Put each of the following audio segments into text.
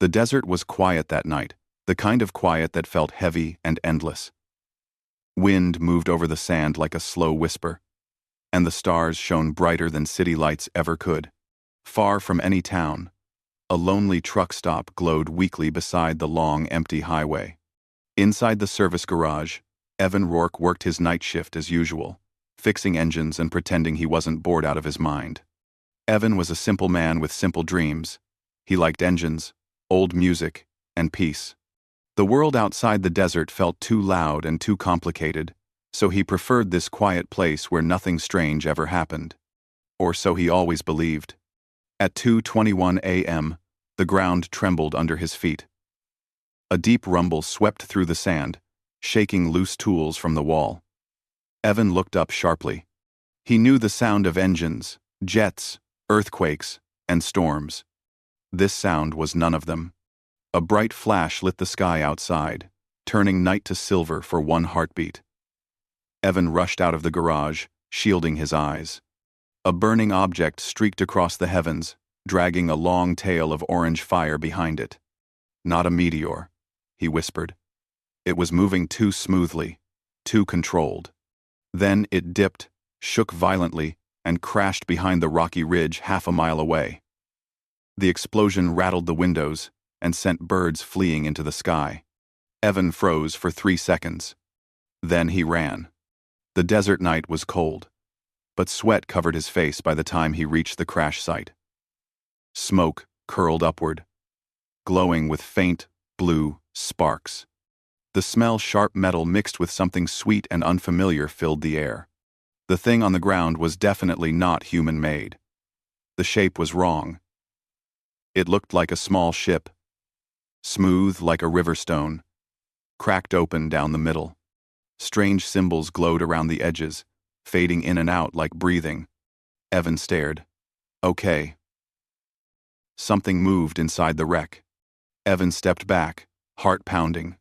The desert was quiet that night, the kind of quiet that felt heavy and endless. Wind moved over the sand like a slow whisper, and the stars shone brighter than city lights ever could. Far from any town, a lonely truck stop glowed weakly beside the long, empty highway. Inside the service garage, Evan Rourke worked his night shift as usual, fixing engines and pretending he wasn't bored out of his mind. Evan was a simple man with simple dreams. He liked engines, old music, and peace. The world outside the desert felt too loud and too complicated, so he preferred this quiet place where nothing strange ever happened. Or so he always believed. At 2:21 a.m., the ground trembled under his feet. A deep rumble swept through the sand, shaking loose tools from the wall. Evan looked up sharply. He knew the sound of engines, jets, earthquakes, and storms. This sound was none of them. A bright flash lit the sky outside, turning night to silver for one heartbeat. Evan rushed out of the garage, shielding his eyes. A burning object streaked across the heavens, dragging a long tail of orange fire behind it. Not a meteor, he whispered. It was moving too smoothly, too controlled. Then it dipped, shook violently, and crashed behind the rocky ridge half a mile away. The explosion rattled the windows and sent birds fleeing into the sky. Evan froze for 3 seconds. Then he ran. The desert night was cold, but sweat covered his face by the time he reached the crash site. Smoke curled upward, glowing with faint, blue sparks. The smell sharp metal mixed with something sweet and unfamiliar filled the air. The thing on the ground was definitely not human-made. The shape was wrong. It looked like a small ship, smooth like a river stone, cracked open down the middle. Strange symbols glowed around the edges, fading in and out like breathing. Evan stared. Okay. Something moved inside the wreck. Evan stepped back, heart pounding.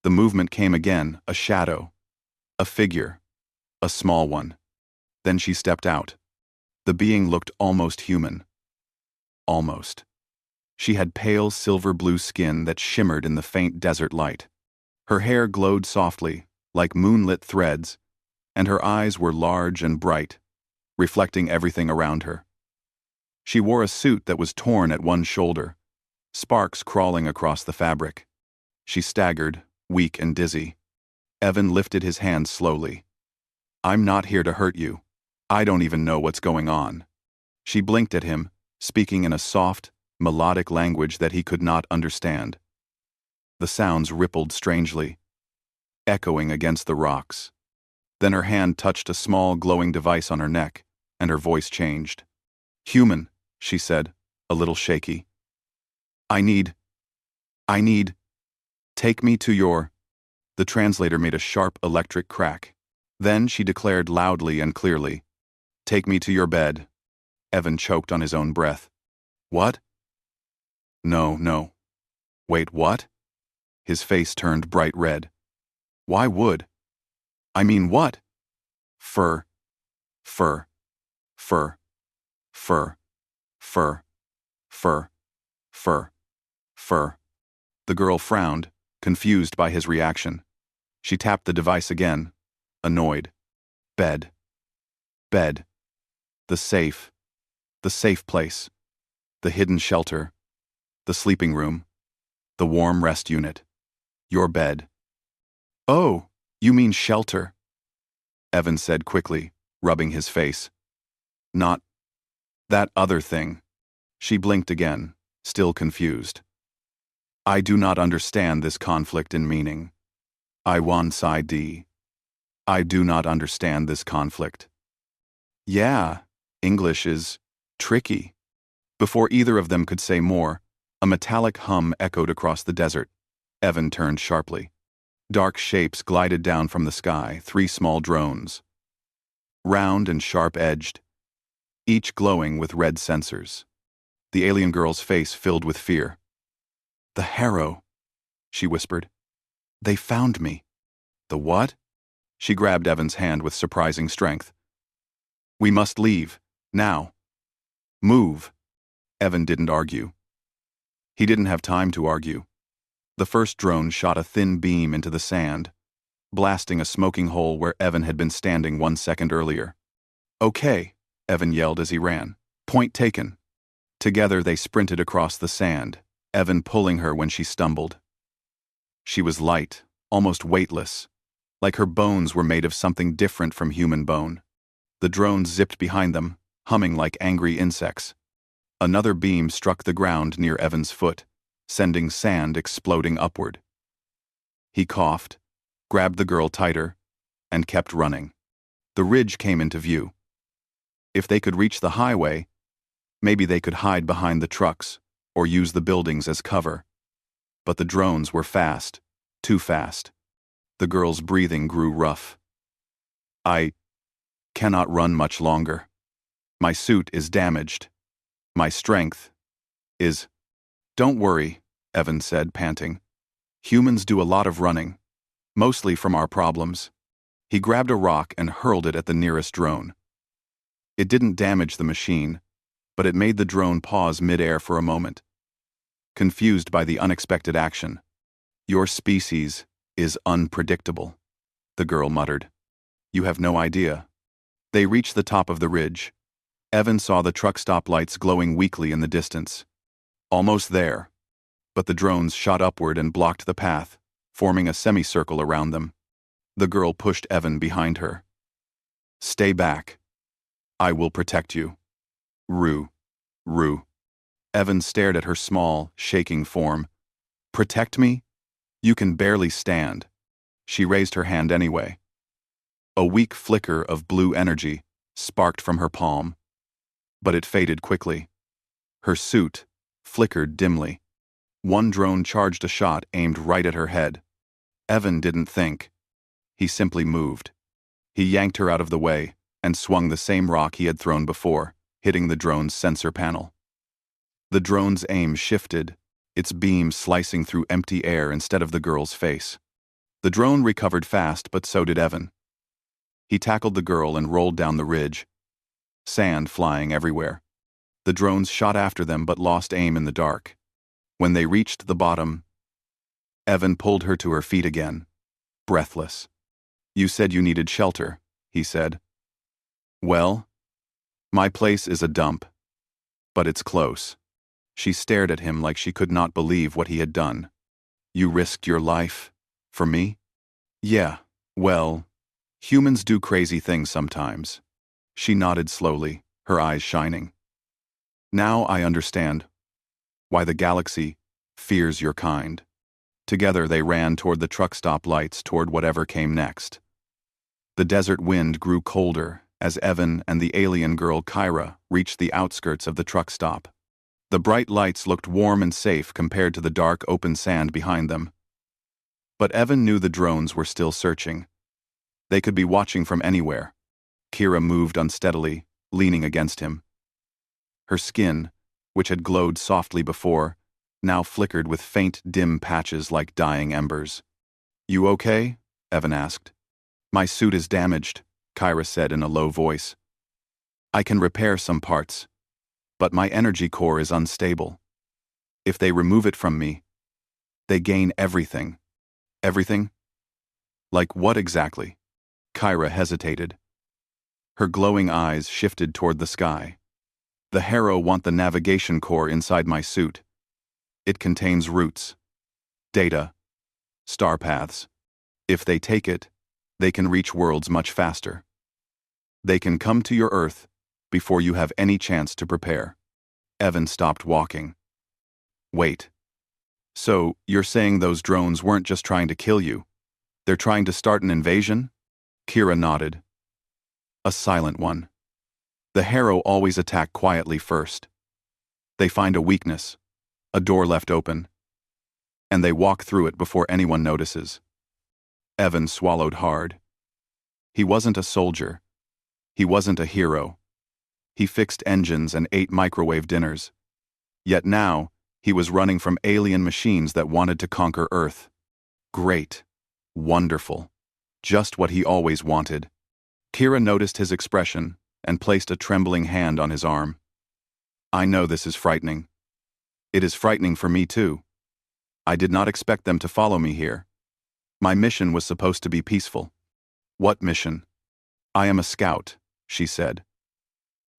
The movement came again, a shadow, a figure, a small one. Then she stepped out. The being looked almost human. Almost. She had pale silver-blue skin that shimmered in the faint desert light. Her hair glowed softly, like moonlit threads, and her eyes were large and bright, reflecting everything around her. She wore a suit that was torn at one shoulder, sparks crawling across the fabric. She staggered, weak and dizzy. Evan lifted his hand slowly. I'm not here to hurt you. I don't even know what's going on. She blinked at him, speaking in a soft, melodic language that he could not understand. The sounds rippled strangely, echoing against the rocks. Then her hand touched a small glowing device on her neck, and her voice changed. Human, she said, a little shaky. I need. Take me to your. The translator made a sharp electric crack. Then she declared loudly and clearly, Take me to your bed. Evan choked on his own breath. What? No. Wait, what? His face turned bright red. Why would? I mean what? Fur. The girl frowned, confused by his reaction. She tapped the device again, annoyed. Bed. The safe place. The hidden shelter. The sleeping room. The warm rest unit. Your bed. Oh, you mean shelter, Evan said quickly, rubbing his face. Not that other thing. She blinked again, still confused. I do not understand this conflict in meaning. I do not understand this conflict. Yeah, English is tricky. Before either of them could say more, a metallic hum echoed across the desert. Evan turned sharply. Dark shapes glided down from the sky, 3 small drones. Round and sharp-edged, each glowing with red sensors. The alien girl's face filled with fear. The Harrow, she whispered. They found me. The what? She grabbed Evan's hand with surprising strength. We must leave, now. Move. Evan didn't argue. He didn't have time to argue. The first drone shot a thin beam into the sand, blasting a smoking hole where Evan had been standing 1 second earlier. "Okay," Evan yelled as he ran. "Point taken." Together they sprinted across the sand, Evan pulling her when she stumbled. She was light, almost weightless, like her bones were made of something different from human bone. The drones zipped behind them, humming like angry insects. Another beam struck the ground near Evan's foot, sending sand exploding upward. He coughed, grabbed the girl tighter, and kept running. The ridge came into view. If they could reach the highway, maybe they could hide behind the trucks or use the buildings as cover. But the drones were fast, too fast. The girl's breathing grew rough. "I cannot run much longer. My suit is damaged. My strength is—" "Don't worry," Evan said, panting. "Humans do a lot of running, mostly from our problems." He grabbed a rock and hurled it at the nearest drone. It didn't damage the machine, but it made the drone pause mid-air for a moment, confused by the unexpected action. "Your species is unpredictable," the girl muttered. "You have no idea." They reached the top of the ridge. Evan saw the truck stop lights glowing weakly in the distance. Almost there, but the drones shot upward and blocked the path, forming a semicircle around them. The girl pushed Evan behind her. "Stay back. I will protect you." "Rue. Rue." Evan stared at her small, shaking form. "Protect me? You can barely stand." She raised her hand anyway. A weak flicker of blue energy sparked from her palm, but it faded quickly. Her suit flickered dimly. One drone charged a shot aimed right at her head. Evan didn't think. He simply moved. He yanked her out of the way and swung the same rock he had thrown before, hitting the drone's sensor panel. The drone's aim shifted, its beam slicing through empty air instead of the girl's face. The drone recovered fast, but so did Evan. He tackled the girl and rolled down the ridge, sand flying everywhere. The drones shot after them but lost aim in the dark. When they reached the bottom, Evan pulled her to her feet again, breathless. "You said you needed shelter," he said. "Well, my place is a dump, but it's close." She stared at him like she could not believe what he had done. "You risked your life? For me?" "Yeah, well, humans do crazy things sometimes." She nodded slowly, her eyes shining. "Now I understand why the galaxy fears your kind." Together they ran toward the truck stop lights, toward whatever came next. The desert wind grew colder as Evan and the alien girl Kyra reached the outskirts of the truck stop. The bright lights looked warm and safe compared to the dark open sand behind them. But Evan knew the drones were still searching. They could be watching from anywhere. Kyra moved unsteadily, leaning against him. Her skin, which had glowed softly before, now flickered with faint, dim patches like dying embers. "You okay?" Evan asked. "My suit is damaged," Kyra said in a low voice. "I can repair some parts, but my energy core is unstable. If they remove it from me, they gain everything." "Everything? Like what exactly?" Kyra hesitated. Her glowing eyes shifted toward the sky. "The Harrow want the navigation core inside my suit. It contains routes, data, star paths. If they take it, they can reach worlds much faster. They can come to your Earth before you have any chance to prepare." Evan stopped walking. "Wait. So, you're saying those drones weren't just trying to kill you? They're trying to start an invasion?" Kyra nodded. "A silent one. The Harrow always attack quietly first. They find a weakness, a door left open, and they walk through it before anyone notices." Evan swallowed hard. He wasn't a soldier. He wasn't a hero. He fixed engines and ate microwave dinners. Yet now, he was running from alien machines that wanted to conquer Earth. Great. Wonderful. Just what he always wanted. Kyra noticed his expression and placed a trembling hand on his arm. "I know this is frightening, It is frightening for me too. I did not expect them to follow me here. My mission was supposed to be peaceful. What mission? I am a scout, she said.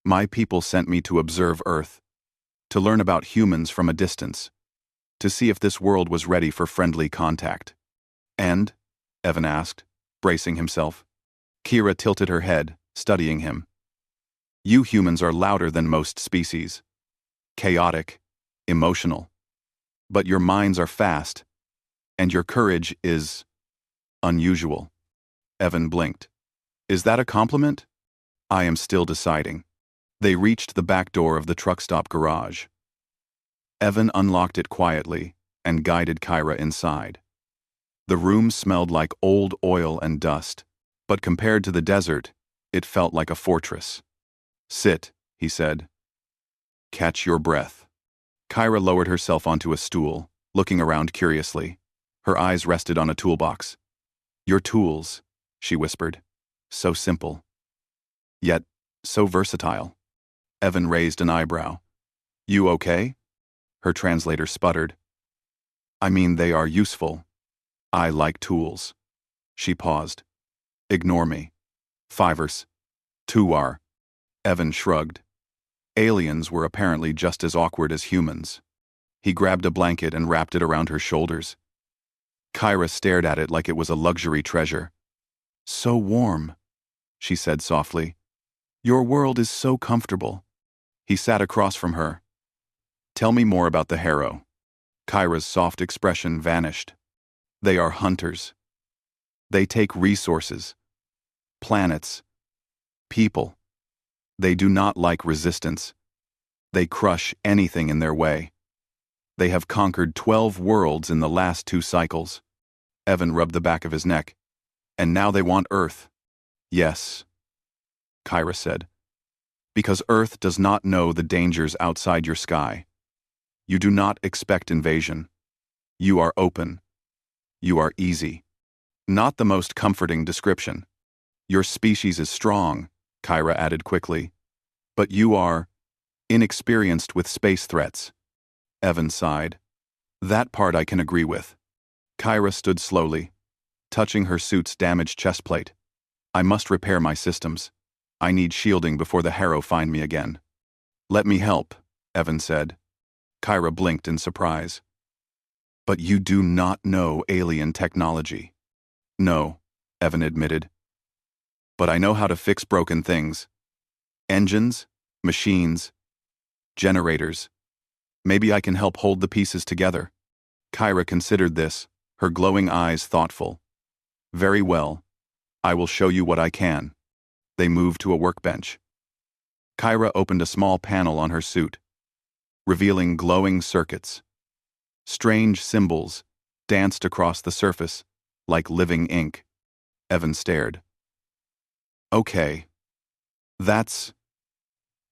My people sent me to observe Earth, to learn about humans from a distance, to see if this world was ready for friendly contact. And? Evan asked, bracing himself. Kira tilted her head, studying him. You humans are louder than most species. Chaotic, emotional. But your minds are fast, and your courage is unusual. Evan blinked. Is that a compliment? I am still deciding. They reached the back door of the truck stop garage. Evan unlocked it quietly and guided Kira inside. The room smelled like old oil and dust, but compared to the desert, it felt like a fortress. Sit, he said. Catch your breath. Kira lowered herself onto a stool, looking around curiously. Her eyes rested on a toolbox. Your tools, she whispered. So simple. Yet, so versatile. Evan raised an eyebrow. You okay? Her translator sputtered. I mean, they are useful. I like tools. She paused. Ignore me. Fivers. Tuwar. Evan shrugged. Aliens were apparently just as awkward as humans. He grabbed a blanket and wrapped it around her shoulders. Kira stared at it like it was a luxury treasure. So warm, she said softly. Your world is so comfortable. He sat across from her. Tell me more about the Harrow. Kyra's soft expression vanished. They are hunters. They take resources, planets, people. They do not like resistance. They crush anything in their way. They have conquered 12 worlds in the last 2 cycles. Evan rubbed the back of his neck. And now they want Earth. Yes, Kira said. Because Earth does not know the dangers outside your sky. You do not expect invasion. You are open. You are easy. Not the most comforting description. Your species is strong, Kira added quickly. But you are inexperienced with space threats. Evan sighed. That part I can agree with. Kira stood slowly, touching her suit's damaged chest plate. I must repair my systems. I need shielding before the Harrow find me again. Let me help, Evan said. Kira blinked in surprise. But you do not know alien technology. No, Evan admitted. But I know how to fix broken things. Engines, machines, generators. Maybe I can help hold the pieces together. Kira considered this, her glowing eyes thoughtful. Very well. I will show you what I can. They moved to a workbench. Kira opened a small panel on her suit, revealing glowing circuits. Strange symbols danced across the surface, like living ink. Evan stared. Okay. That's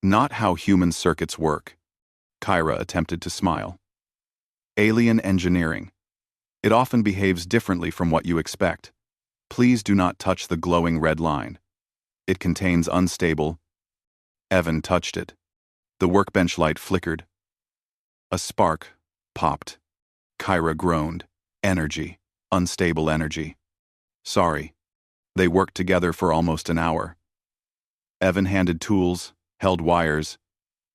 not how human circuits work. Kira attempted to smile. Alien engineering. It often behaves differently from what you expect. Please do not touch the glowing red line. It contains unstable. Evan touched it. The workbench light flickered. A spark popped. Kira groaned. Energy. Unstable energy. Sorry. They worked together for almost an hour. Evan handed tools, held wires,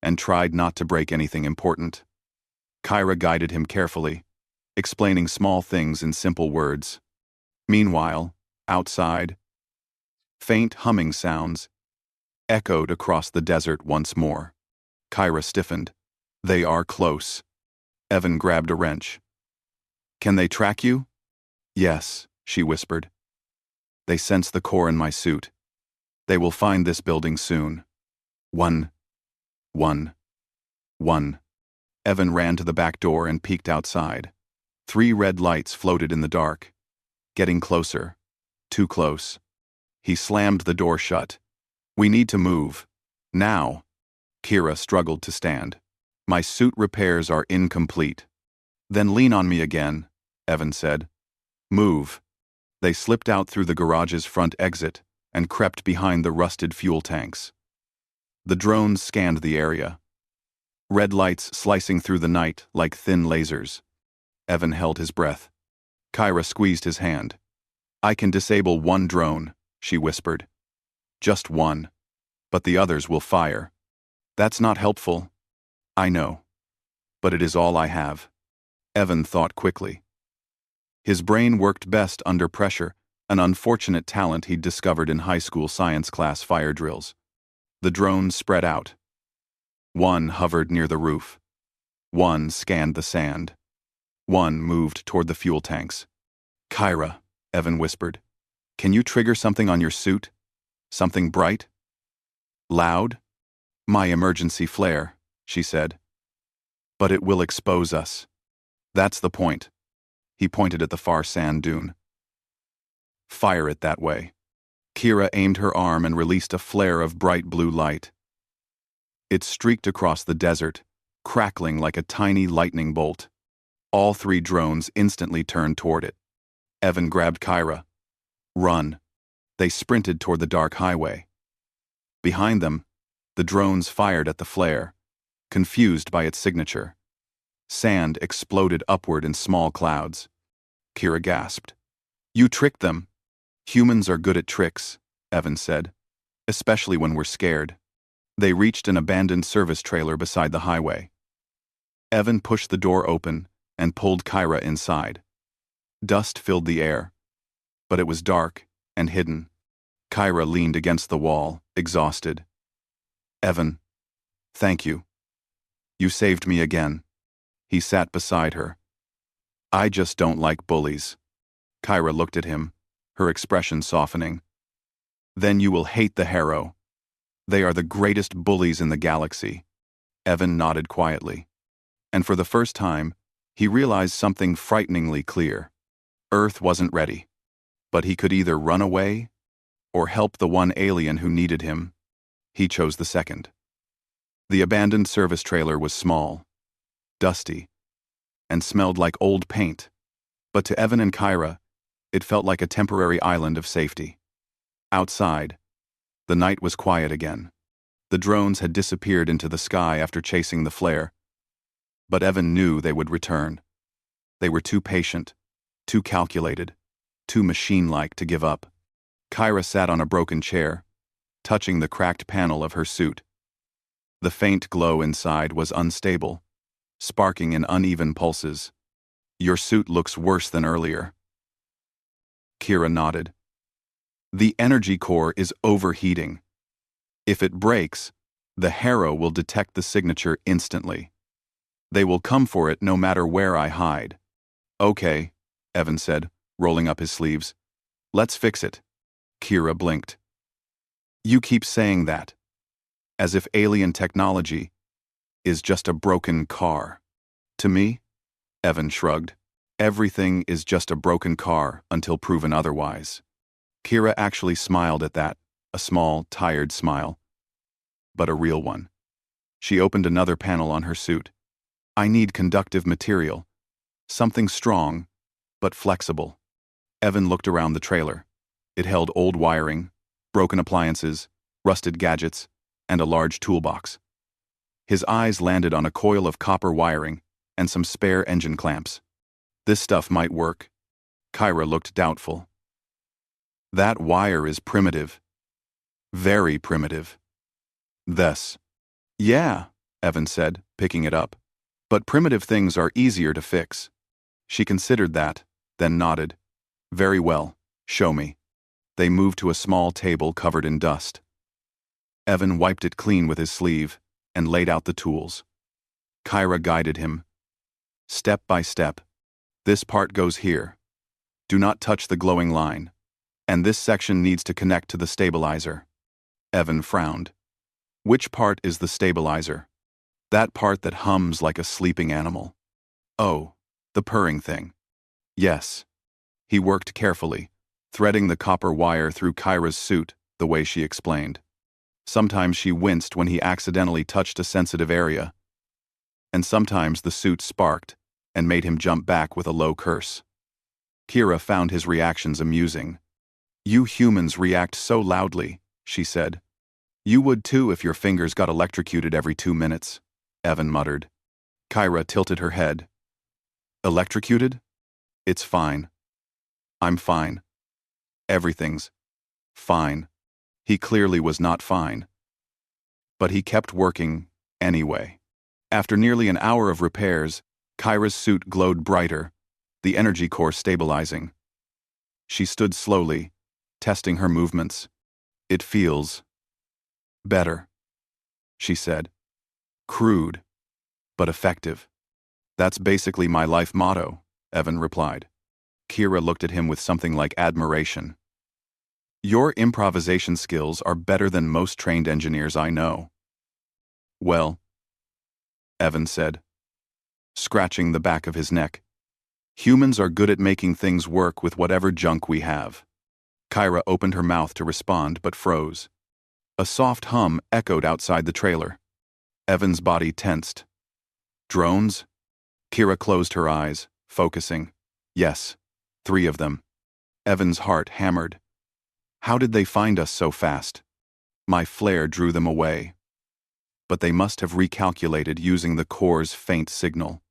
and tried not to break anything important. Kira guided him carefully, explaining small things in simple words. Meanwhile, outside, faint humming sounds echoed across the desert once more. Kira stiffened. They are close. Evan grabbed a wrench. Can they track you? Yes, she whispered. They sense the core in my suit. They will find this building soon. 1. Evan ran to the back door and peeked outside. 3 red lights floated in the dark. Getting closer. Too close. He slammed the door shut. We need to move. Now. Kira struggled to stand. My suit repairs are incomplete. Then lean on me again, Evan said. Move. They slipped out through the garage's front exit and crept behind the rusted fuel tanks. The drones scanned the area. red lights slicing through the night like thin lasers. Evan held his breath. Kyra squeezed his hand. "I can disable one drone," she whispered. "Just one. But the others will fire." "That's not helpful." "I know. But it is all I have." Evan thought quickly. His brain worked best under pressure, an unfortunate talent he'd discovered in high school science class fire drills. The drones spread out. One hovered near the roof. One scanned the sand. One moved toward the fuel tanks. "Kyra," Evan whispered, "can you trigger something on your suit? Something bright? Loud?" "My emergency flare," she said. "But it will expose us. That's the point." He pointed at the far sand dune. "Fire it that way." Kira aimed her arm and released a flare of bright blue light. It streaked across the desert, crackling like a tiny lightning bolt. All three drones instantly turned toward it. Evan grabbed Kyra. "Run." They sprinted toward the dark highway. Behind them, the drones fired at the flare, confused by its signature. Sand exploded upward in small clouds. Kira gasped. "You tricked them." "Humans are good at tricks," Evan said, "especially when we're scared." They reached an abandoned service trailer beside the highway. Evan pushed the door open and pulled Kyra inside. Dust filled the air, but it was dark and hidden. Kyra leaned against the wall, exhausted. "Evan, thank you. You saved me again." He sat beside her. "I just don't like bullies." Kyra looked at him, her expression softening. "Then you will hate the Harrow. They are the greatest bullies in the galaxy." Evan nodded quietly. And for the first time, he realized something frighteningly clear. Earth wasn't ready. But he could either run away or help the one alien who needed him. He chose the second. The abandoned service trailer was small, dusty, and smelled like old paint. But to Evan and Kyra, it felt like a temporary island of safety. Outside, the night was quiet again. The drones had disappeared into the sky after chasing the flare. But Evan knew they would return. They were too patient, too calculated, too machine-like to give up. Kyra sat on a broken chair, touching the cracked panel of her suit. The faint glow inside was unstable, sparking in uneven pulses. "Your suit looks worse than earlier." Kira nodded. "The energy core is overheating. If it breaks, the Harrow will detect the signature instantly. They will come for it no matter where I hide." "Okay," Evan said, rolling up his sleeves. "Let's fix it." Kira blinked. "You keep saying that, as if alien technology is just a broken car." "To me," Evan shrugged, "everything is just a broken car until proven otherwise." Kira actually smiled at that, a small, tired smile, but a real one. She opened another panel on her suit. "I need conductive material, something strong, but flexible." Evan looked around the trailer. It held old wiring, broken appliances, rusted gadgets, and a large toolbox. His eyes landed on a coil of copper wiring and some spare engine clamps. "This stuff might work." Kyra looked doubtful. "That wire is primitive. Very primitive." "This." "Yeah," Evan said, picking it up. "But primitive things are easier to fix." She considered that, then nodded. "Very well, show me." They moved to a small table covered in dust. Evan wiped it clean with his sleeve and laid out the tools. Kyra guided him. "Step by step. This part goes here. Do not touch the glowing line. And this section needs to connect to the stabilizer." Evan frowned. "Which part is the stabilizer?" "That part that hums like a sleeping animal." "Oh, the purring thing." "Yes." He worked carefully, threading the copper wire through Kyra's suit the way she explained. Sometimes she winced when he accidentally touched a sensitive area, and sometimes the suit sparked and made him jump back with a low curse. Kira found his reactions amusing. "You humans react so loudly," she said. "You would too if your fingers got electrocuted every 2 minutes." Evan muttered. Kyra tilted her head. Electrocuted? It's fine. I'm fine. Everything's fine. He clearly was not fine. But he kept working anyway. After nearly an hour of repairs, Kyra's suit glowed brighter, the energy core stabilizing. She stood slowly, testing her movements. It feels better, she said. Crude, but effective. That's basically my life motto, Evan replied. Kira looked at him with something like admiration. Your improvisation skills are better than most trained engineers I know. Well, Evan said, scratching the back of his neck. Humans are good at making things work with whatever junk we have. Kyra opened her mouth to respond but froze. A soft hum echoed outside the trailer. Evan's body tensed. Drones? Kira closed her eyes, focusing. Yes, 3 of them. Evan's heart hammered. How did they find us so fast? My flare drew them away. But they must have recalculated using the core's faint signal.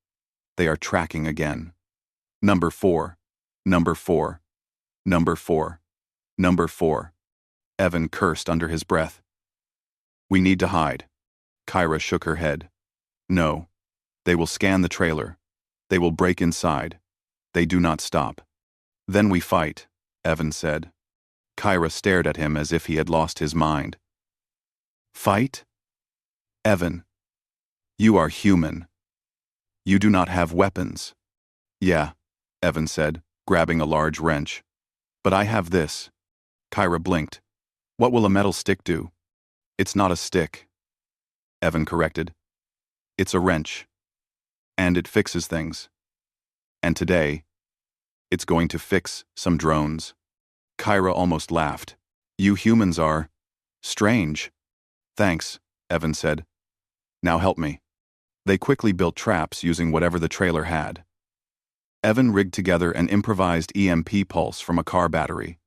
They are tracking again. Number 4. Number 4. Number 4. Number 4. Evan cursed under his breath. We need to hide. Kyra shook her head. No. They will scan the trailer. They will break inside. They do not stop. Then we fight, Evan said. Kyra stared at him as if he had lost his mind. Fight? Evan, you are human. You do not have weapons. Yeah, Evan said, grabbing a large wrench. But I have this. Kyra blinked. What will a metal stick do? It's not a stick. Evan corrected. It's a wrench. And it fixes things. And today, it's going to fix some drones. Kyra almost laughed. You humans are strange. Thanks, Evan said. Now help me. They quickly built traps using whatever the trailer had. Evan rigged together an improvised EMP pulse from a car battery,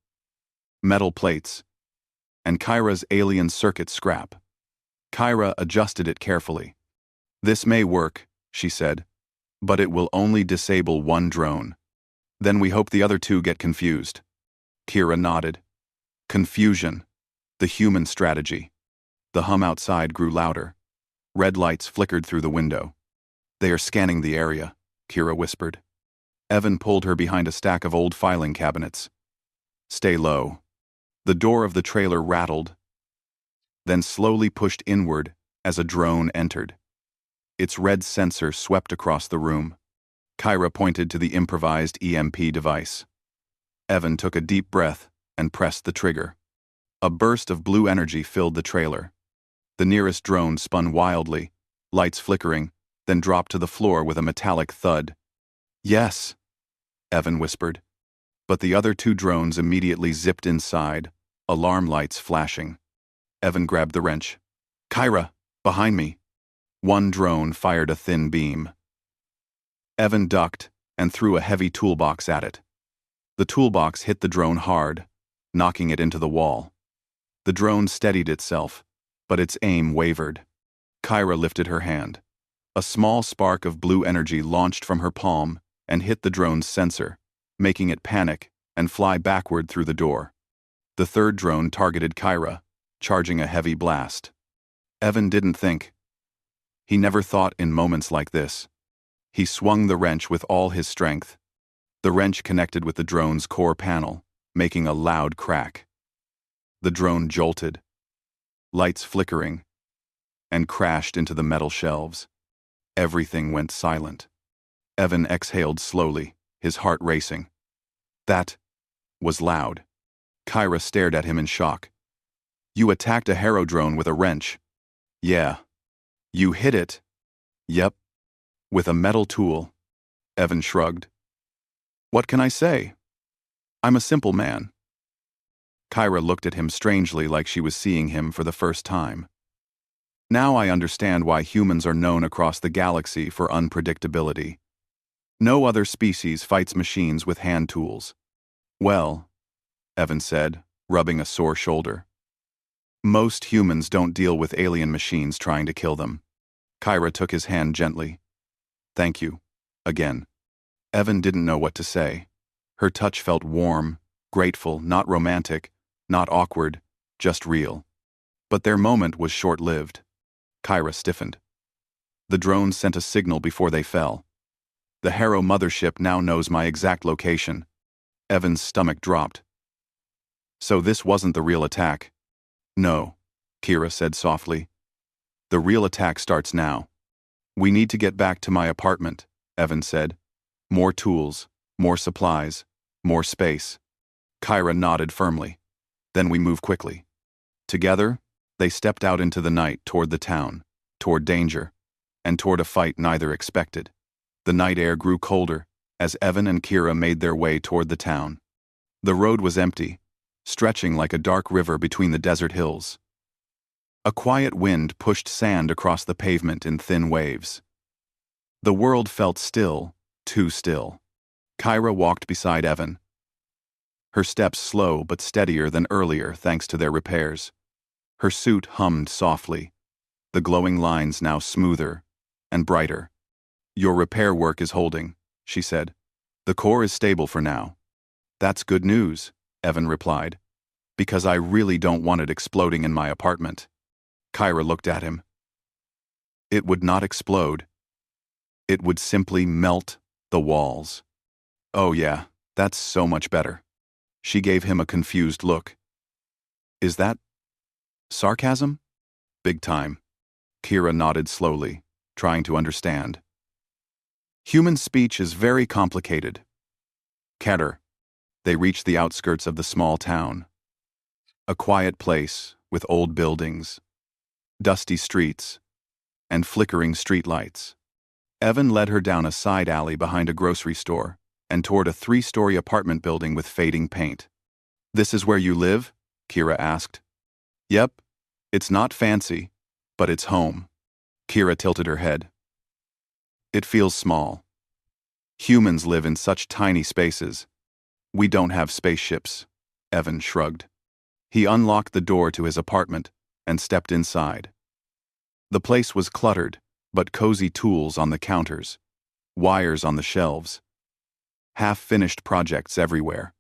metal plates, and Kyra's alien circuit scrap. Kyra adjusted it carefully. This may work, she said, but it will only disable 1 drone. Then we hope the other 2 get confused. Kira nodded. Confusion. The human strategy. The hum outside grew louder. Red lights flickered through the window. They are scanning the area, Kira whispered. Evan pulled her behind a stack of old filing cabinets. Stay low. The door of the trailer rattled, then slowly pushed inward as a drone entered. Its red sensor swept across the room. Kyra pointed to the improvised EMP device. Evan took a deep breath and pressed the trigger. A burst of blue energy filled the trailer. The nearest drone spun wildly, lights flickering, then dropped to the floor with a metallic thud. Yes, Evan whispered. But the other 2 drones immediately zipped inside, alarm lights flashing. Evan grabbed the wrench. Kyra, behind me. 1 drone fired a thin beam. Evan ducked and threw a heavy toolbox at it. The toolbox hit the drone hard, knocking it into the wall. The drone steadied itself, but its aim wavered. Kyra lifted her hand. A small spark of blue energy launched from her palm and hit the drone's sensor, making it panic and fly backward through the door. The 3rd drone targeted Kyra, charging a heavy blast. Evan didn't think. He never thought in moments like this. He swung the wrench with all his strength. The wrench connected with the drone's core panel, making a loud crack. The drone jolted, lights flickering, and crashed into the metal shelves. Everything went silent. Evan exhaled slowly, his heart racing. That was loud. Kyra stared at him in shock. You attacked a Hero drone with a wrench. Yeah. You hit it. Yep. With a metal tool. Evan shrugged. What can I say? I'm a simple man. Kyra looked at him strangely like she was seeing him for the first time. Now I understand why humans are known across the galaxy for unpredictability. No other species fights machines with hand tools. Well, Evan said, rubbing a sore shoulder. Most humans don't deal with alien machines trying to kill them. Kyra took his hand gently. Thank you. Again. Evan didn't know what to say. Her touch felt warm, grateful, not romantic, not awkward, just real. But their moment was short-lived. Kyra stiffened. The drones sent a signal before they fell. The Harrow mothership now knows my exact location. Evan's stomach dropped. So this wasn't the real attack. No, Kira said softly. The real attack starts now. We need to get back to my apartment, Evan said. More tools, more supplies, more space. Kyra nodded firmly. Then we move quickly. Together, they stepped out into the night toward the town, toward danger, and toward a fight neither expected. The night air grew colder as Evan and Kira made their way toward the town. The road was empty, stretching like a dark river between the desert hills. A quiet wind pushed sand across the pavement in thin waves. The world felt still, too still. Kyra walked beside Evan. Her steps slow but steadier than earlier thanks to their repairs. Her suit hummed softly, the glowing lines now smoother and brighter. Your repair work is holding, she said. The core is stable for now. That's good news, Evan replied, because I really don't want it exploding in my apartment. Kyra looked at him. It would not explode. It would simply melt the walls. Oh yeah, that's so much better. She gave him a confused look. Is that sarcasm? Big time. Kira nodded slowly, trying to understand. Human speech is very complicated. Katter. They reached the outskirts of the small town. A quiet place with old buildings, dusty streets, and flickering streetlights. Evan led her down a side alley behind a grocery store and toward a 3-story apartment building with fading paint. This is where you live? Kira asked. Yep. It's not fancy, but it's home. Kira tilted her head. It feels small. Humans live in such tiny spaces. We don't have spaceships. Evan shrugged. He unlocked the door to his apartment and stepped inside. The place was cluttered, but cozy tools on the counters, wires on the shelves, half-finished projects everywhere.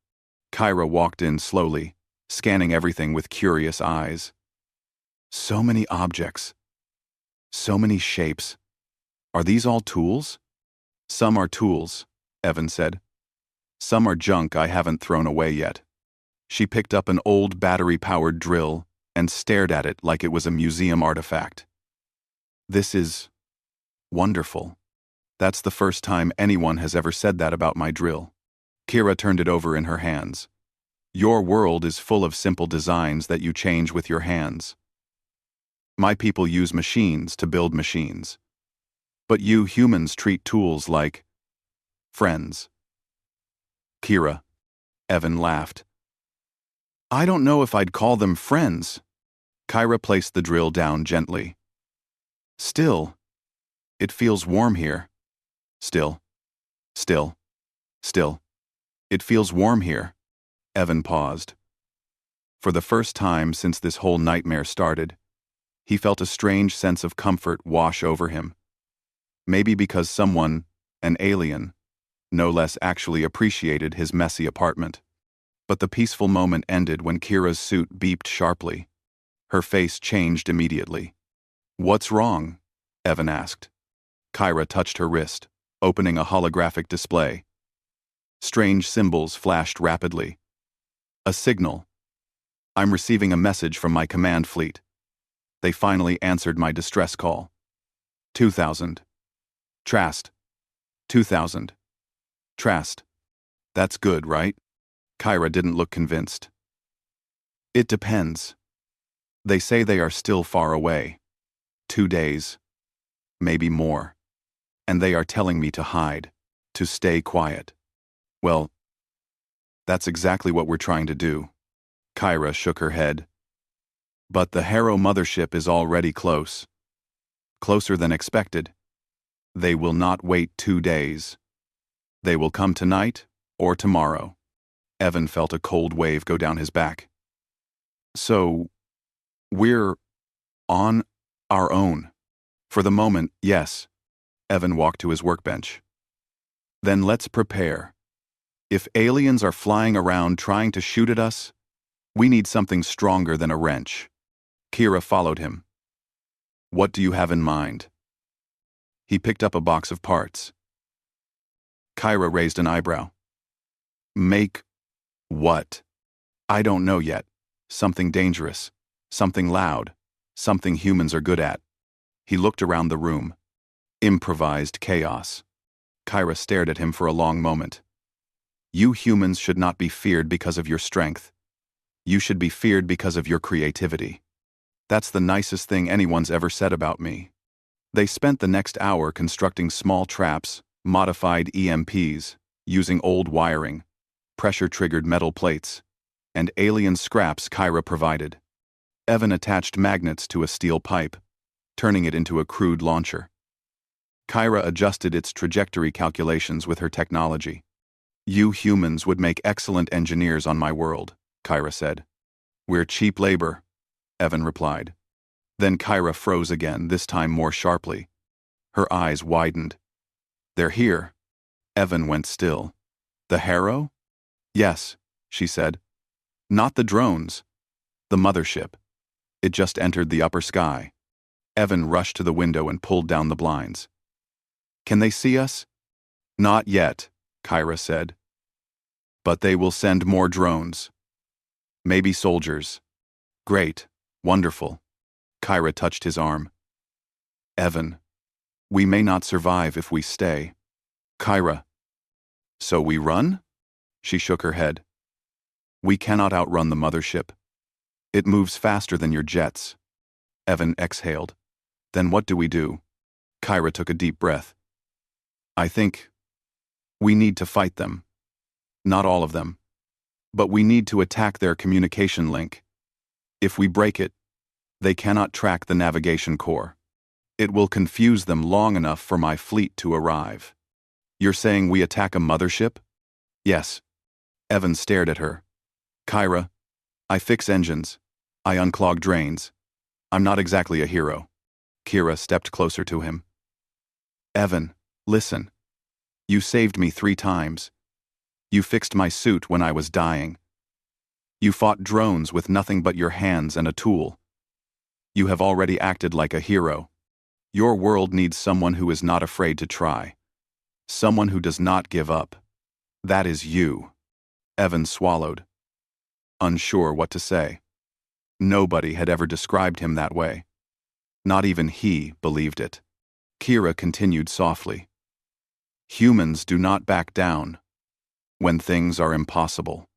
Kyra walked in slowly, scanning everything with curious eyes. So many objects. So many shapes. Are these all tools? Some are tools, Evan said. Some are junk I haven't thrown away yet. She picked up an old battery-powered drill and stared at it like it was a museum artifact. This is wonderful. That's the first time anyone has ever said that about my drill. Kira turned it over in her hands. Your world is full of simple designs that you change with your hands. My people use machines to build machines. But you humans treat tools like friends. Kira. Evan laughed. I don't know if I'd call them friends. Kyra placed the drill down gently. Still, it feels warm here. Still. It feels warm here. Evan paused. For the first time since this whole nightmare started, he felt a strange sense of comfort wash over him. Maybe because someone, an alien, no less actually appreciated his messy apartment. But the peaceful moment ended when Kira's suit beeped sharply. Her face changed immediately. What's wrong? Evan asked. Kyra touched her wrist, opening a holographic display. Strange symbols flashed rapidly. A signal. I'm receiving a message from my command fleet. They finally answered my distress call. 2000. Trast. 2000. Trast. That's good, right? Kyra didn't look convinced. It depends. They say they are still far away. 2 days. Maybe more. And they are telling me to hide, to stay quiet. Well, that's exactly what we're trying to do. Kyra shook her head. But the Harrow mothership is already close. Closer than expected. They will not wait 2 days. They will come tonight or tomorrow. Evan felt a cold wave go down his back. So, we're on our own. For the moment, yes. Evan walked to his workbench. Then let's prepare. If aliens are flying around trying to shoot at us, we need something stronger than a wrench. Kira followed him. What do you have in mind? He picked up a box of parts. Kyra raised an eyebrow. Make what? I don't know yet. Something dangerous. Something loud. Something humans are good at. He looked around the room. Improvised chaos. Kyra stared at him for a long moment. You humans should not be feared because of your strength. You should be feared because of your creativity. That's the nicest thing anyone's ever said about me. They spent the next hour constructing small traps, modified EMPs, using old wiring, pressure-triggered metal plates, and alien scraps Kyra provided. Evan attached magnets to a steel pipe, turning it into a crude launcher. Kyra adjusted its trajectory calculations with her technology. You humans would make excellent engineers on my world, Kyra said. We're cheap labor, Evan replied. Then Kyra froze again, this time more sharply. Her eyes widened. They're here. Evan went still. The Harrow? Yes, she said. Not the drones. The mothership. It just entered the upper sky. Evan rushed to the window and pulled down the blinds. Can they see us? Not yet, Kyra said. But they will send more drones. Maybe soldiers. Great. Wonderful. Kyra touched his arm. Evan, we may not survive if we stay. Kyra. So we run? She shook her head. We cannot outrun the mothership. It moves faster than your jets. Evan exhaled. Then what do we do? Kyra took a deep breath. I think we need to fight them. Not all of them. But we need to attack their communication link. If we break it, they cannot track the navigation core. It will confuse them long enough for my fleet to arrive. You're saying we attack a mothership? Yes. Evan stared at her. Kyra, I fix engines. I unclog drains. I'm not exactly a hero. Kira stepped closer to him. Evan, listen. You saved me 3 times. You fixed my suit when I was dying. You fought drones with nothing but your hands and a tool. You have already acted like a hero. Your world needs someone who is not afraid to try. Someone who does not give up. That is you. Evan swallowed, unsure what to say. Nobody had ever described him that way. Not even he believed it. Kira continued softly. Humans do not back down when things are impossible.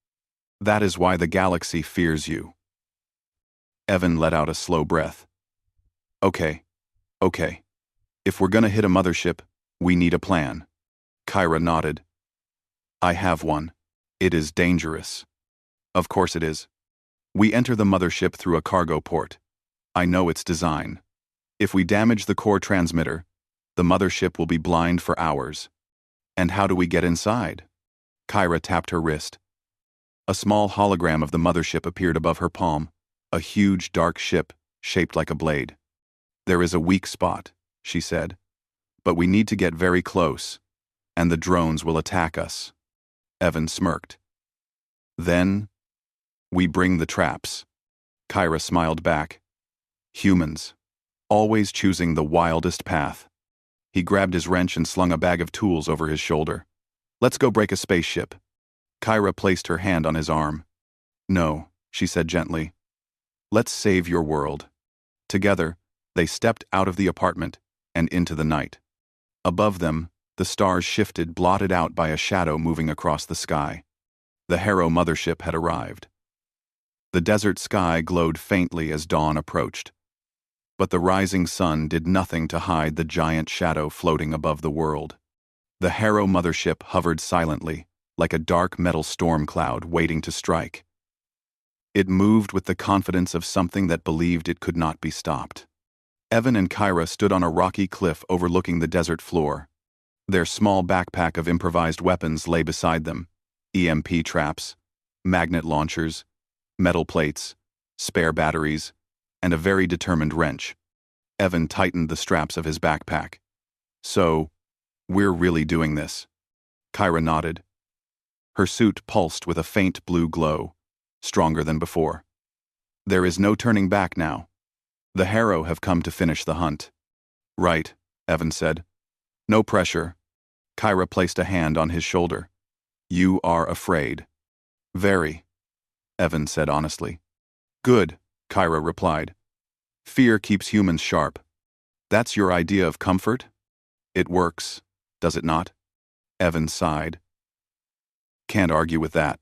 That is why the galaxy fears you. Evan let out a slow breath. Okay. If we're gonna hit a mothership, we need a plan. Kyra nodded. I have one. It is dangerous. Of course it is. We enter the mothership through a cargo port. I know its design. If we damage the core transmitter, the mothership will be blind for hours. And how do we get inside? Kyra tapped her wrist. A small hologram of the mothership appeared above her palm, a huge dark ship shaped like a blade. There is a weak spot, she said. But we need to get very close, and the drones will attack us. Evan smirked. Then, we bring the traps. Kyra smiled back. Humans, always choosing the wildest path. He grabbed his wrench and slung a bag of tools over his shoulder. Let's go break a spaceship. Kyra placed her hand on his arm. No, she said gently. Let's save your world. Together, they stepped out of the apartment and into the night. Above them, the stars shifted, blotted out by a shadow moving across the sky. The Harrow mothership had arrived. The desert sky glowed faintly as dawn approached. But the rising sun did nothing to hide the giant shadow floating above the world. The Harrow mothership hovered silently, like a dark metal storm cloud waiting to strike. It moved with the confidence of something that believed it could not be stopped. Evan and Kyra stood on a rocky cliff overlooking the desert floor. Their small backpack of improvised weapons lay beside them. EMP traps, magnet launchers, metal plates, spare batteries, and a very determined wrench. Evan tightened the straps of his backpack. So, we're really doing this. Kyra nodded. Her suit pulsed with a faint blue glow, stronger than before. There is no turning back now. The Harrow have come to finish the hunt. Right, Evan said. No pressure. Kyra placed a hand on his shoulder. You are afraid. Very, Evan said honestly. Good, Kyra replied. Fear keeps humans sharp. That's your idea of comfort? It works, does it not? Evan sighed. Can't argue with that.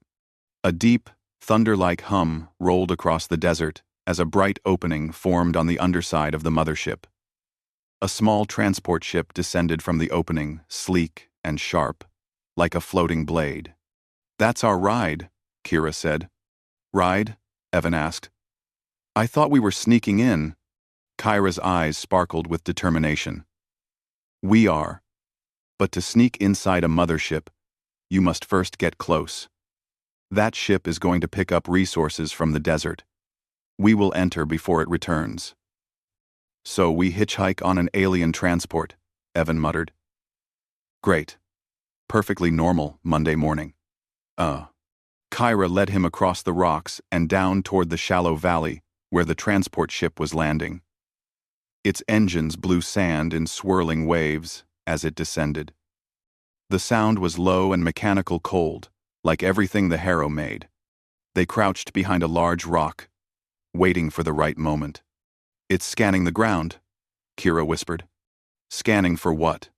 A deep, thunder-like hum rolled across the desert as a bright opening formed on the underside of the mothership. A small transport ship descended from the opening, sleek and sharp, like a floating blade. That's our ride, Kira said. Ride? Evan asked. I thought we were sneaking in. Kyra's eyes sparkled with determination. We are. But to sneak inside a mothership, you must first get close. That ship is going to pick up resources from the desert. We will enter before it returns. So we hitchhike on an alien transport, Evan muttered. Great. Perfectly normal Monday morning. Kyra led him across the rocks and down toward the shallow valley where the transport ship was landing. Its engines blew sand in swirling waves as it descended. The sound was low and mechanical cold, like everything the Harrow made. They crouched behind a large rock, waiting for the right moment. It's scanning the ground, Kira whispered. Scanning for what?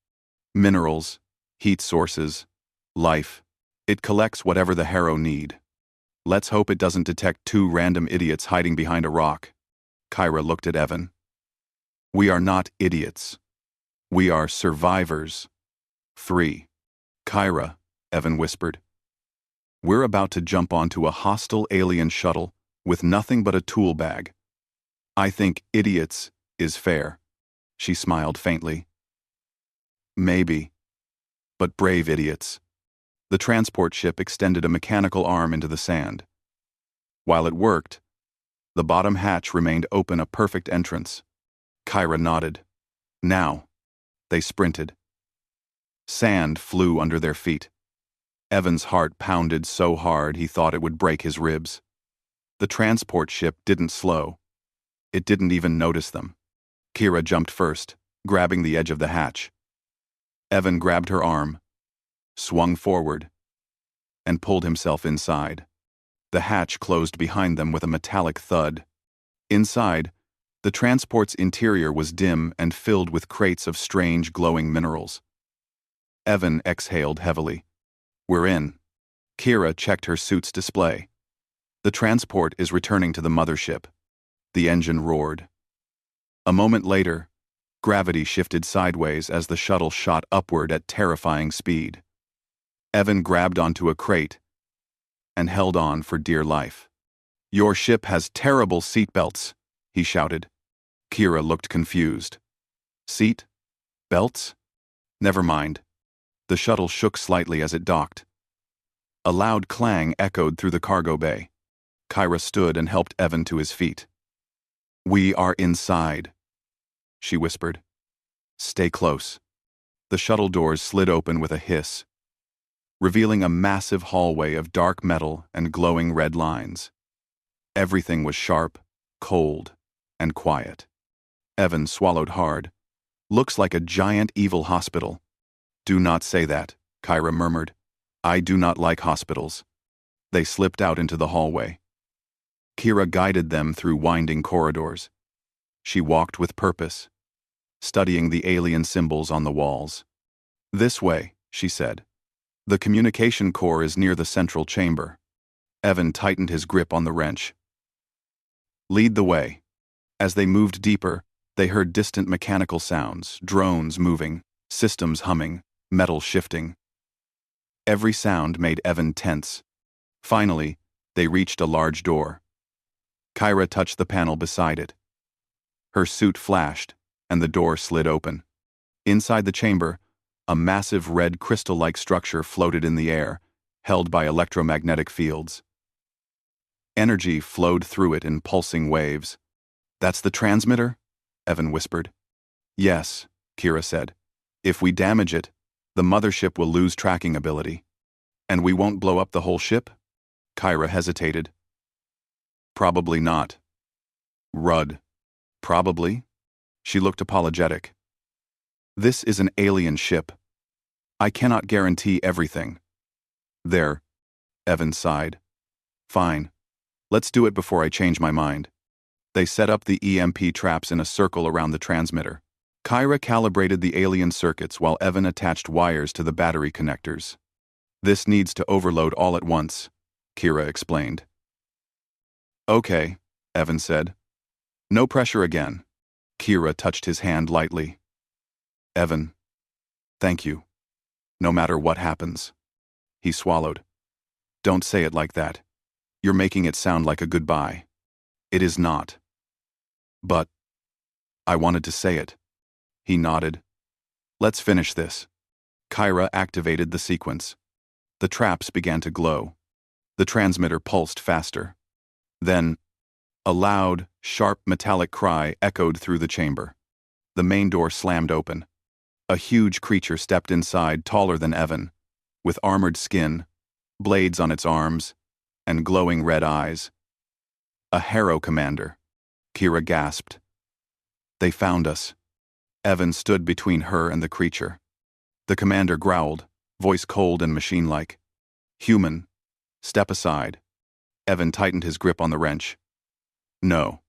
Minerals, heat sources, life. It collects whatever the Harrow need. Let's hope it doesn't detect two random idiots hiding behind a rock. Kyra looked at Evan. We are not idiots. We are survivors. 3. Kyra, Evan whispered. We're about to jump onto a hostile alien shuttle with nothing but a tool bag. I think idiots is fair. She smiled faintly. Maybe. But brave idiots. The transport ship extended a mechanical arm into the sand. While it worked, the bottom hatch remained open, a perfect entrance. Kyra nodded. Now. They sprinted. Sand flew under their feet. Evan's heart pounded so hard he thought it would break his ribs. The transport ship didn't slow. It didn't even notice them. Kira jumped first, grabbing the edge of the hatch. Evan grabbed her arm, swung forward, and pulled himself inside. The hatch closed behind them with a metallic thud. Inside, the transport's interior was dim and filled with crates of strange glowing minerals. Evan exhaled heavily. We're in. Kira checked her suit's display. The transport is returning to the mothership. The engine roared. A moment later, gravity shifted sideways as the shuttle shot upward at terrifying speed. Evan grabbed onto a crate and held on for dear life. Your ship has terrible seatbelts, he shouted. Kira looked confused. Seat? Belts? Never mind. The shuttle shook slightly as it docked. A loud clang echoed through the cargo bay. Kyra stood and helped Evan to his feet. We are inside, she whispered. Stay close. The shuttle doors slid open with a hiss, revealing a massive hallway of dark metal and glowing red lines. Everything was sharp, cold, and quiet. Evan swallowed hard. Looks like a giant evil hospital. Do not say that, Kyra murmured. I do not like hospitals. They slipped out into the hallway. Kira guided them through winding corridors. She walked with purpose, studying the alien symbols on the walls. This way, she said. The communication core is near the central chamber. Evan tightened his grip on the wrench. Lead the way. As they moved deeper, they heard distant mechanical sounds, drones moving, systems humming, metal shifting. Every sound made Evan tense. Finally, they reached a large door. Kyra touched the panel beside it. Her suit flashed, and the door slid open. Inside the chamber, a massive red crystal-like structure floated in the air, held by electromagnetic fields. Energy flowed through it in pulsing waves. That's the transmitter? Evan whispered. Yes, Kira said. If we damage it, the mothership will lose tracking ability. And we won't blow up the whole ship? Kyra hesitated. Probably not. Rudd. Probably? She looked apologetic. This is an alien ship. I cannot guarantee everything. There. Evan sighed. Fine. Let's do it before I change my mind. They set up the EMP traps in a circle around the transmitter. Kyra calibrated the alien circuits while Evan attached wires to the battery connectors. This needs to overload all at once, Kira explained. Okay, Evan said. No pressure again. Kira touched his hand lightly. Evan, thank you. No matter what happens. He swallowed. Don't say it like that. You're making it sound like a goodbye. It is not. But I wanted to say it. He nodded. Let's finish this. Kyra activated the sequence. The traps began to glow. The transmitter pulsed faster. Then, a loud, sharp metallic cry echoed through the chamber. The main door slammed open. A huge creature stepped inside, taller than Evan, with armored skin, blades on its arms, and glowing red eyes. A Harrow commander. Kira gasped. They found us. Evan stood between her and the creature. The commander growled, voice cold and machine-like. Human, step aside. Evan tightened his grip on the wrench. No.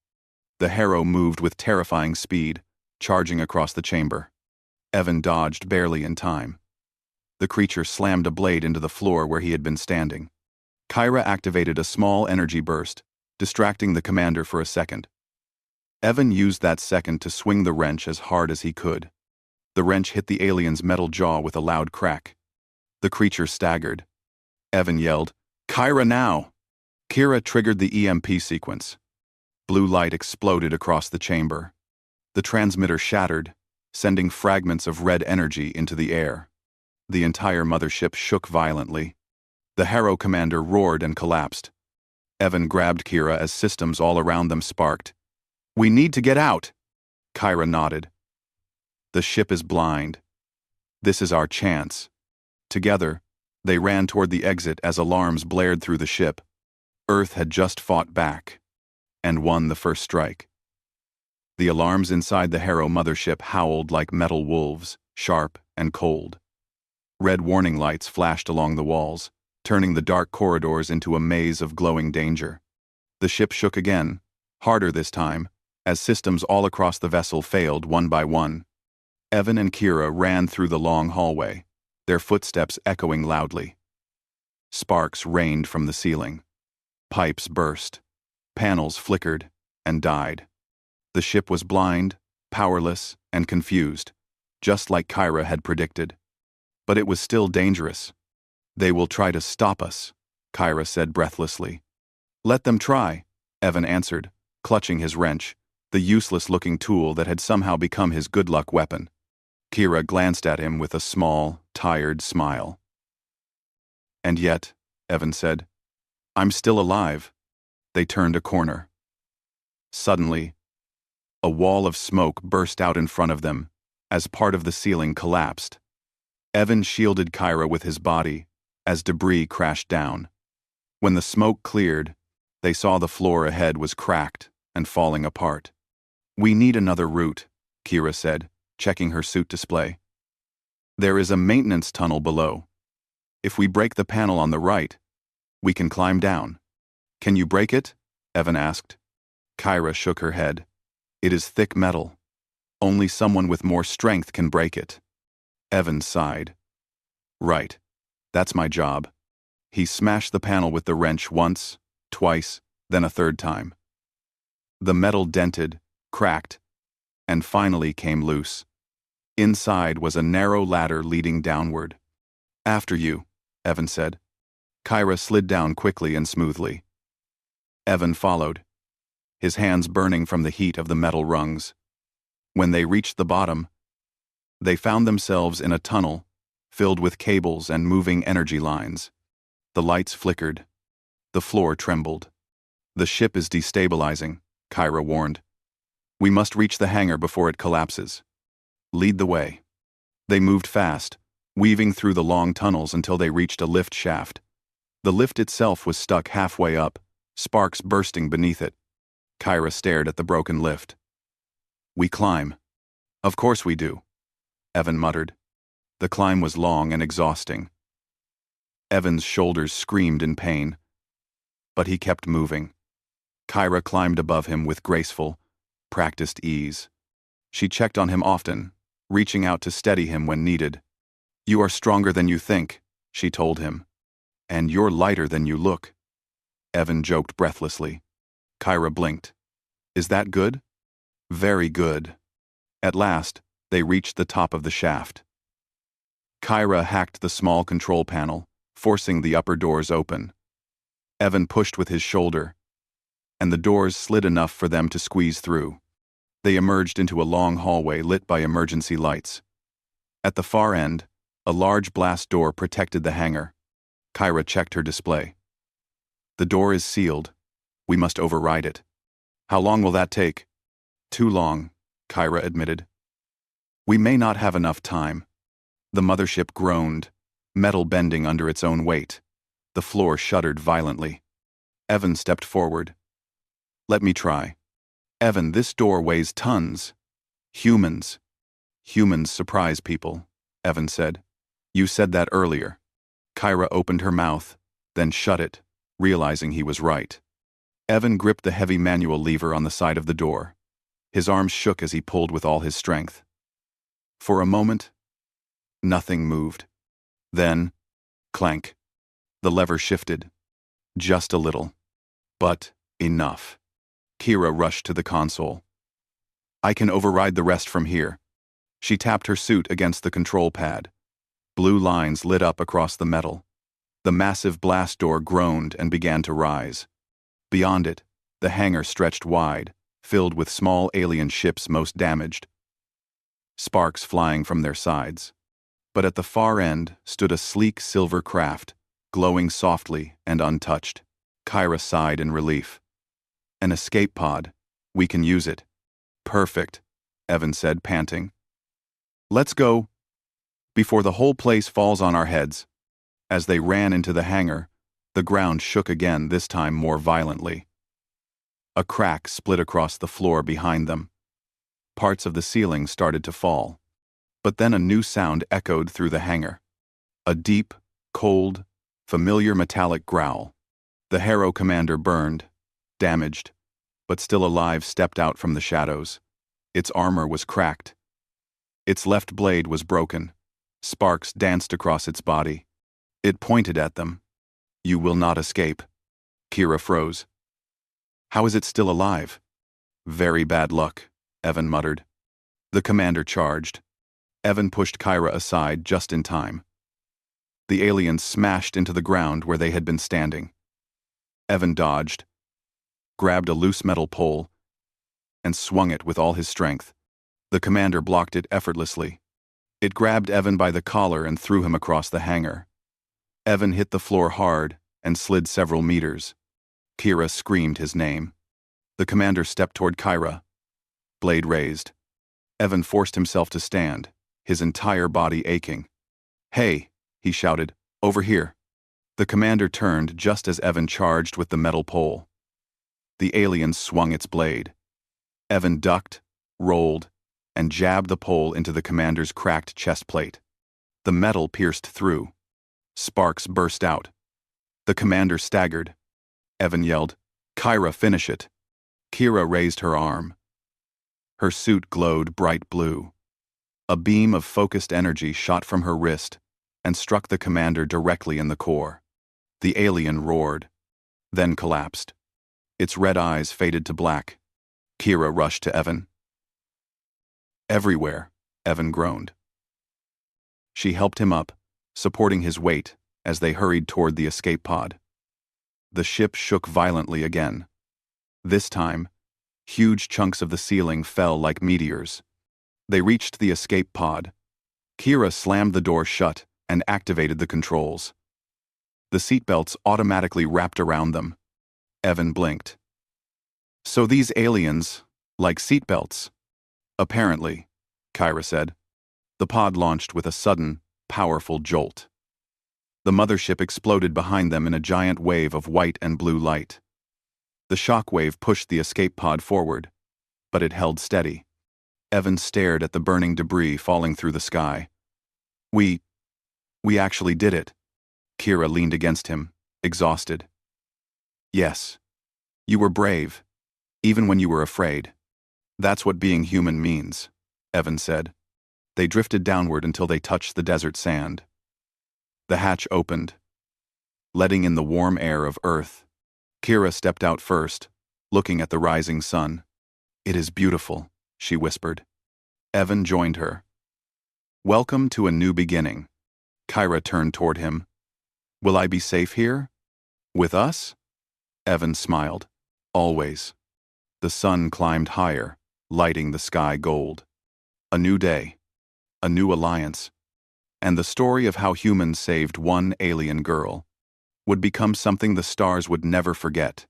The Harrow moved with terrifying speed, charging across the chamber. Evan dodged barely in time. The creature slammed a blade into the floor where he had been standing. Kyra activated a small energy burst, distracting the commander for a second. Evan used that second to swing the wrench as hard as he could. The wrench hit the alien's metal jaw with a loud crack. The creature staggered. Evan yelled, Kyra now! Kira triggered the EMP sequence. Blue light exploded across the chamber. The transmitter shattered, sending fragments of red energy into the air. The entire mothership shook violently. The Harrow commander roared and collapsed. Evan grabbed Kira as systems all around them sparked. We need to get out! Kyra nodded. The ship is blind. This is our chance. Together, they ran toward the exit as alarms blared through the ship. Earth had just fought back and won the first strike. The alarms inside the Harrow mothership howled like metal wolves, sharp and cold. Red warning lights flashed along the walls, turning the dark corridors into a maze of glowing danger. The ship shook again, harder this time, as systems all across the vessel failed one by one. Evan and Kira ran through the long hallway, their footsteps echoing loudly. Sparks rained from the ceiling. Pipes burst. Panels flickered and died. The ship was blind, powerless, and confused, just like Kyra had predicted. But it was still dangerous. They will try to stop us, Kyra said breathlessly. Let them try, Evan answered, clutching his wrench, the useless-looking tool that had somehow become his good-luck weapon. Kira glanced at him with a small, tired smile. And yet, Evan said, I'm still alive. They turned a corner. Suddenly, a wall of smoke burst out in front of them as part of the ceiling collapsed. Evan shielded Kyra with his body as debris crashed down. When the smoke cleared, they saw the floor ahead was cracked and falling apart. We need another route, Kira said, checking her suit display. There is a maintenance tunnel below. If we break the panel on the right, we can climb down. Can you break it? Evan asked. Kyra shook her head. It is thick metal. Only someone with more strength can break it. Evan sighed. Right. That's my job. He smashed the panel with the wrench once, twice, then a third time. The metal dented, cracked, and finally came loose. Inside was a narrow ladder leading downward. After you, Evan said. Kyra slid down quickly and smoothly. Evan followed, his hands burning from the heat of the metal rungs. When they reached the bottom, they found themselves in a tunnel filled with cables and moving energy lines. The lights flickered. The floor trembled. The ship is destabilizing, Kyra warned. We must reach the hangar before it collapses. Lead the way. They moved fast, weaving through the long tunnels until they reached a lift shaft. The lift itself was stuck halfway up, sparks bursting beneath it. Kyra stared at the broken lift. We climb. Of course we do, Evan muttered. The climb was long and exhausting. Evan's shoulders screamed in pain, but he kept moving. Kyra climbed above him with graceful, practiced ease. She checked on him often, reaching out to steady him when needed. You are stronger than you think, she told him. And you're lighter than you look. Evan joked breathlessly. Kyra blinked. Is that good? Very good. At last, they reached the top of the shaft. Kyra hacked the small control panel, forcing the upper doors open. Evan pushed with his shoulder, and the doors slid enough for them to squeeze through. They emerged into a long hallway lit by emergency lights. At the far end, a large blast door protected the hangar. Kyra checked her display. The door is sealed. We must override it. How long will that take? Too long, Kyra admitted. We may not have enough time. The mothership groaned, metal bending under its own weight. The floor shuddered violently. Evan stepped forward. Let me try. Evan, this door weighs tons. Humans. Humans surprise people, Evan said. You said that earlier. Kyra opened her mouth, then shut it, realizing he was right. Evan gripped the heavy manual lever on the side of the door. His arms shook as he pulled with all his strength. For a moment, nothing moved. Then, clank. The lever shifted. Just a little. But enough. Kyra rushed to the console. I can override the rest from here. She tapped her suit against the control pad. Blue lines lit up across the metal. The massive blast door groaned and began to rise. Beyond it, the hangar stretched wide, filled with small alien ships most damaged. Sparks flying from their sides. But at the far end stood a sleek silver craft, glowing softly and untouched. Kyra sighed in relief. An escape pod. We can use it. Perfect, Evan said, panting. Let's go. Before the whole place falls on our heads. As they ran into the hangar, the ground shook again, this time more violently. A crack split across the floor behind them. Parts of the ceiling started to fall. But then a new sound echoed through the hangar. A deep, cold, familiar metallic growl. The Harrow commander burned, damaged, but still alive, stepped out from the shadows. Its armor was cracked. Its left blade was broken. Sparks danced across its body. It pointed at them. You will not escape. Kyra froze. How is it still alive? Very bad luck, Evan muttered. The commander charged. Evan pushed Kyra aside just in time. The aliens smashed into the ground where they had been standing. Evan dodged, grabbed a loose metal pole, and swung it with all his strength. The commander blocked it effortlessly. It grabbed Evan by the collar and threw him across the hangar. Evan hit the floor hard and slid several meters. Kyra screamed his name. The commander stepped toward Kyra, blade raised. Evan forced himself to stand, his entire body aching. Hey, he shouted, over here. The commander turned just as Evan charged with the metal pole. The alien swung its blade. Evan ducked, rolled, and jabbed the pole into the commander's cracked chest plate. The metal pierced through. Sparks burst out. The commander staggered. Evan yelled, Kyra, finish it. Kyra raised her arm. Her suit glowed bright blue. A beam of focused energy shot from her wrist and struck the commander directly in the core. The alien roared, then collapsed. Its red eyes faded to black. Kyra rushed to Evan. Everywhere, Evan groaned. She helped him up, supporting his weight as they hurried toward the escape pod. The ship shook violently again. This time, huge chunks of the ceiling fell like meteors. They reached the escape pod. Kyra slammed the door shut and activated the controls. The seatbelts automatically wrapped around them. Evan blinked. So these aliens, Like seatbelts. Apparently, Kyra said. The pod launched with a sudden, powerful jolt. The mothership exploded behind them in a giant wave of white and blue light. The shock wave pushed the escape pod forward, but it held steady. Evan stared at the burning debris falling through the sky. We actually did it. Kira leaned against him, exhausted. Yes. You were brave, even when you were afraid. That's what being human means, Evan said. They drifted downward until they touched the desert sand. The hatch opened, letting in the warm air of Earth. Kira stepped out first, looking at the rising sun. It is beautiful, she whispered. Evan joined her. Welcome to a new beginning. Kyra turned toward him. Will I be safe here? With us? Evan smiled. Always. The sun climbed higher, lighting the sky gold. A new day. A new alliance. And the story of how humans saved one alien girl would become something the stars would never forget.